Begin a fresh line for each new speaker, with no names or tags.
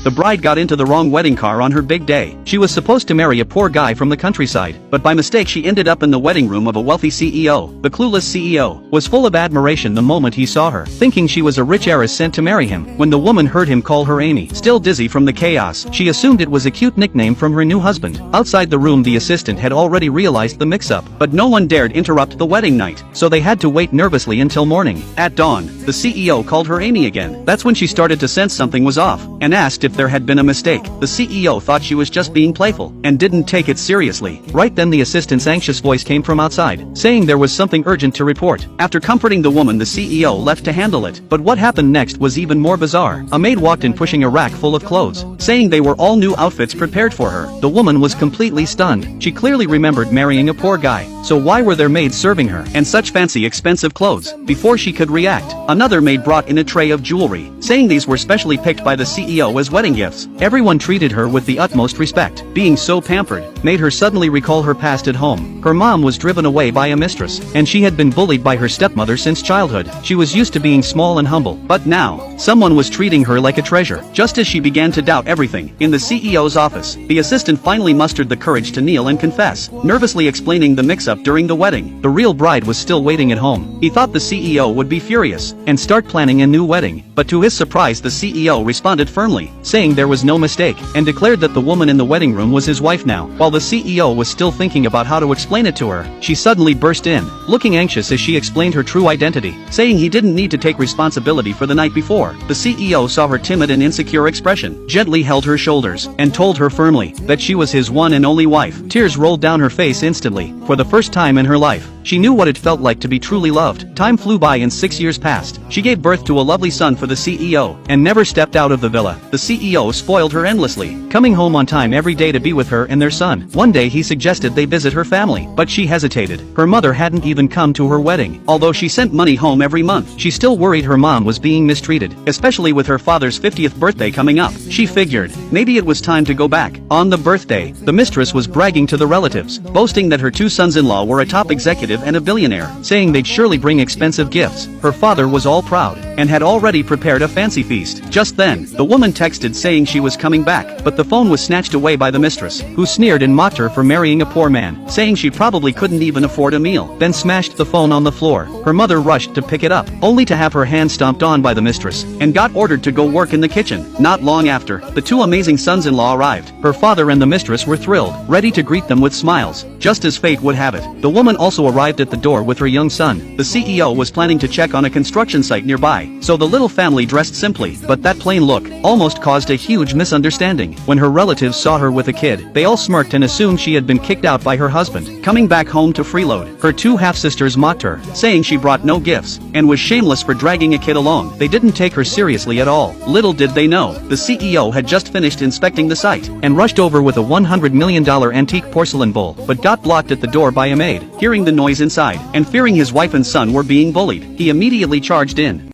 The bride got into the wrong wedding car on her big day. She was supposed to marry a poor guy from the countryside, but by mistake she ended up in the wedding room of a wealthy CEO. The clueless CEO was full of admiration the moment he saw her, thinking she was a rich heiress sent to marry him. When the woman heard him call her Amy, still dizzy from the chaos, she assumed it was a cute nickname from her new husband. Outside the room, the assistant had already realized the mix-up, but no one dared interrupt the wedding night, so they had to wait nervously until morning. At dawn, the CEO called her Amy again. That's when she started to sense something was off, and asked if there had been a mistake. The CEO thought she was just being playful, and didn't take it seriously. Right then the assistant's anxious voice came from outside, saying there was something urgent to report. After comforting the woman, the CEO left to handle it. But what happened next was even more bizarre. A maid walked in pushing a rack full of clothes, saying they were all new outfits prepared for her. The woman was completely stunned. She clearly remembered marrying a poor guy, so why were there maids serving her and such fancy expensive clothes? Before she could react, another maid brought in a tray of jewelry, saying these were specially picked by the CEO as wedding gifts. Everyone treated her with the utmost respect. Being so pampered made her suddenly recall her past at home. Her mom was driven away by a mistress, and she had been bullied by her stepmother since childhood. She was used to being small and humble, but now, someone was treating her like a treasure. Just as she began to doubt everything, in the CEO's office, the assistant finally mustered the courage to kneel and confess, nervously explaining the mix-up during the wedding. The real bride was still waiting at home. He thought the CEO would be furious and start planning a new wedding, but to his surprise the CEO responded firmly, saying there was no mistake, and declared that the woman in the wedding room was his wife now. While the CEO was still thinking about how to explain it to her, she suddenly burst in, looking anxious as she explained her true identity, saying he didn't need to take responsibility for the night before. The CEO saw her timid and insecure expression, gently held her shoulders, and told her firmly that she was his one and only wife. Tears rolled down her face instantly. For the first time in her life, she knew what it felt like to be truly loved. Time flew by and 6 years passed. She gave birth to a lovely son for the CEO, and never stepped out of the villa. The CEO spoiled her endlessly, coming home on time every day to be with her and their son. One day he suggested they visit her family, but she hesitated. Her mother hadn't even come to her wedding. Although she sent money home every month, she still worried her mom was being mistreated, especially with her father's 50th birthday coming up. She figured, maybe it was time to go back. On the birthday, the mistress was bragging to the relatives, boasting that her two sons-in-law were a top executive and a billionaire, saying they'd surely bring expensive gifts. Her father was all proud, and had already prepared a fancy feast. Just then, the woman texted saying she was coming back, but the phone was snatched away by the mistress, who sneered and mocked her for marrying a poor man, saying she probably couldn't even afford a meal, then smashed the phone on the floor. Her mother rushed to pick it up, only to have her hand stomped on by the mistress, and got ordered to go work in the kitchen. Not long after, the two amazing sons-in-law arrived. Her father and the mistress were thrilled, ready to greet them with smiles. Just as fate would have it, the woman also arrived at the door with her young son. The CEO was planning to check on a construction site nearby, so the little family dressed simply, but that plain look almost caused a huge misunderstanding. When her relatives saw her with a kid, they all smirked and assumed she had been kicked out by her husband, coming back home to freeload. Her two half-sisters mocked her, saying she brought no gifts, and was shameless for dragging a kid along. They didn't take her seriously at all. Little did they know, the CEO had just finished inspecting the site, and rushed over with a $100 million antique porcelain bowl, but got blocked at the door by a maid. Hearing the noise inside, and fearing his wife and son were being bullied, he immediately charged in.